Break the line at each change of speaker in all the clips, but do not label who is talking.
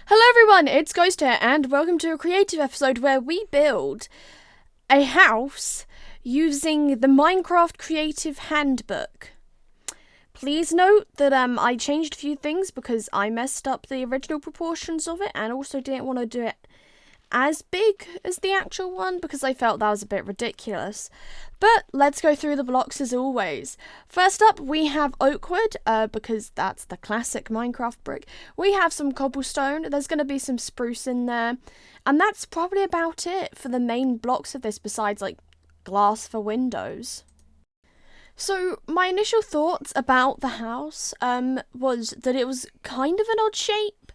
Hello everyone, it's Ghost here, and welcome to a creative episode where we build a house using the Minecraft Creative Handbook. Please note that I changed a few things because I messed up the original proportions of it and also didn't want to do it as big as the actual one because I felt that was a bit ridiculous. But let's go through the blocks as always. First up, we have oak wood, because that's the classic Minecraft brick. We have some cobblestone, there's going to be some spruce in there, and that's probably about it for the main blocks of this besides like glass for windows. So my initial thoughts about the house was that it was kind of an odd shape.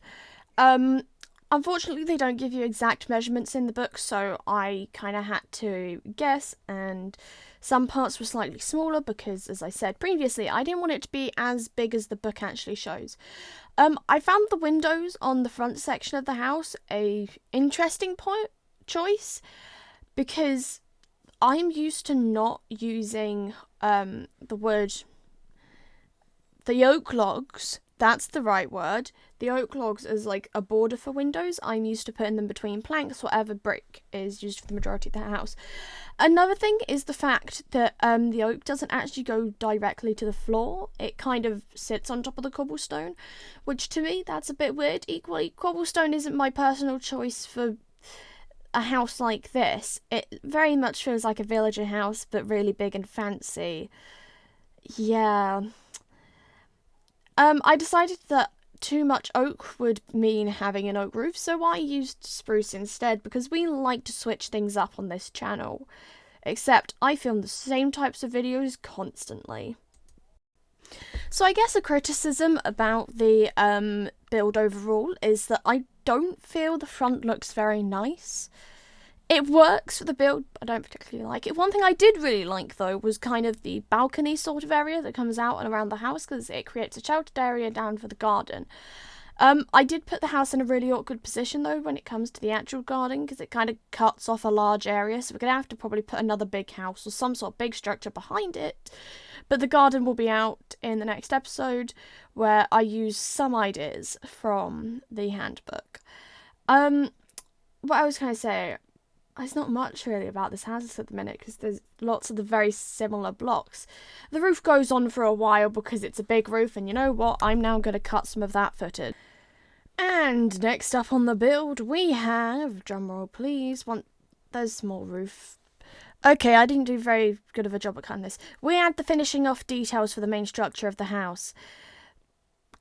Unfortunately, they don't give you exact measurements in the book, so I kind of had to guess, and some parts were slightly smaller because, as I said previously, I didn't want it to be as big as the book actually shows. I found the windows on the front section of the house a interesting choice because I'm used to not using the oak logs. That's the right word. The oak logs is like a border for windows. I'm used to putting them between planks, whatever brick is used for the majority of the house. Another thing is the fact that the oak doesn't actually go directly to the floor. It kind of sits on top of the cobblestone, which to me, that's a bit weird. Equally, cobblestone isn't my personal choice for a house like this. It very much feels like a villager house, but really big and fancy. Yeah. I decided that too much oak would mean having an oak roof, so I used spruce instead because we like to switch things up on this channel. Except I film the same types of videos constantly. So I guess a criticism about the build overall is that I don't feel the front looks very nice. It works for the build, but I don't particularly like it. One thing I did really like, though, was kind of the balcony sort of area that comes out and around the house because it creates a sheltered area down for the garden. I did put the house in a really awkward position, though, when it comes to the actual garden because it kind of cuts off a large area, so we're going to have to probably put another big house or some sort of big structure behind it. But the garden will be out in the next episode where I use some ideas from the handbook. What I was going to say... There's not much really about this house at the minute because there's lots of the very similar blocks. The roof goes on for a while because it's a big roof, and you know what? I'm now going to cut some of that footage. And next up on the build, we have, drumroll please, there's small roof. Okay, I didn't do very good of a job at cutting this. We add the finishing off details for the main structure of the house.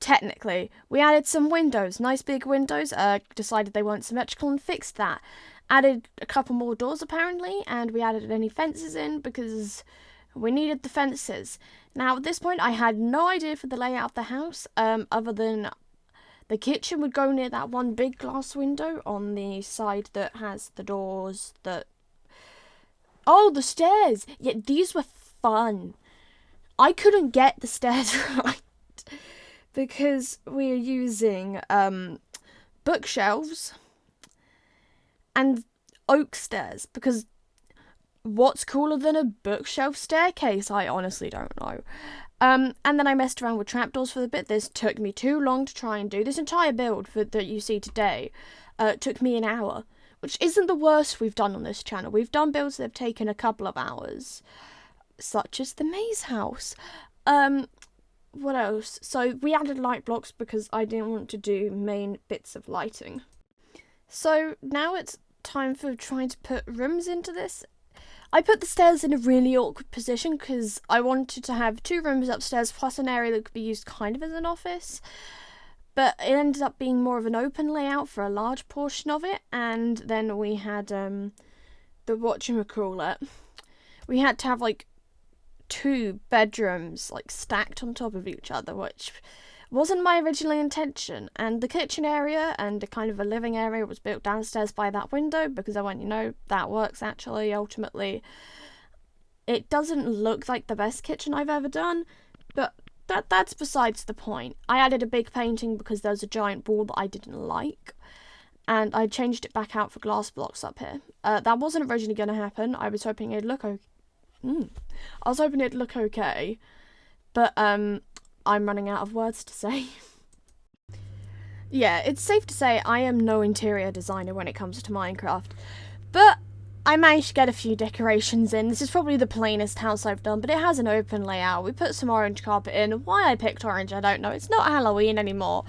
Technically, we added some windows, nice big windows, decided they weren't symmetrical and fixed that. Added a couple more doors apparently, and we added any fences in because we needed the fences. Now at this point I had no idea for the layout of the house, other than the kitchen would go near that one big glass window on the side that has the doors that... Oh, the stairs! Yeah, these were fun. I couldn't get the stairs right because we're using bookshelves and oak stairs, because what's cooler than a bookshelf staircase? I honestly don't know. And then I messed around with trapdoors for the bit. This took me too long to try and do. This entire build that you see today took me an hour, which isn't the worst we've done on this channel. We've done builds that have taken a couple of hours, such as the maze house. What else? So we added light blocks because I didn't want to do main bits of lighting. So now it's time for trying to put rooms into this. I put the stairs in a really awkward position because I wanted to have 2 rooms upstairs plus an area that could be used kind of as an office. But it ended up being more of an open layout for a large portion of it. And then we had the whatchamacallit. We had to have like 2 bedrooms like stacked on top of each other, which wasn't my original intention. And the kitchen area and a kind of a living area was built downstairs by that window because I went, that works actually, ultimately. It doesn't look like the best kitchen I've ever done, but that's besides the point. I added a big painting because there was a giant wall that I didn't like, and I changed it back out for glass blocks up here. That wasn't originally going to happen. I was hoping it'd look okay, but I'm running out of words to say. Yeah, it's safe to say I am no interior designer when it comes to Minecraft, but I managed to get a few decorations in. This is probably the plainest house I've done, but it has an open layout. We put some orange carpet in. Why I picked orange, I don't know. It's not Halloween anymore.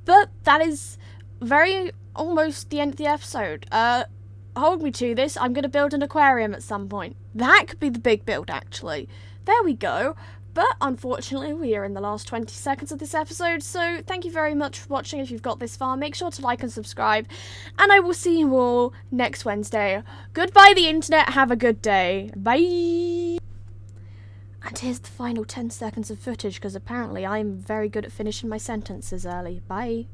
But that is very almost the end of the episode. Hold me to this. I'm going to build an aquarium at some point. That could be the big build, actually. There we go. But unfortunately, we are in the last 20 seconds of this episode, so thank you very much for watching. If you've got this far, make sure to like and subscribe, and I will see you all next Wednesday. Goodbye, the internet. Have a good day. Bye. And here's the final 10 seconds of footage, because apparently I'm very good at finishing my sentences early. Bye.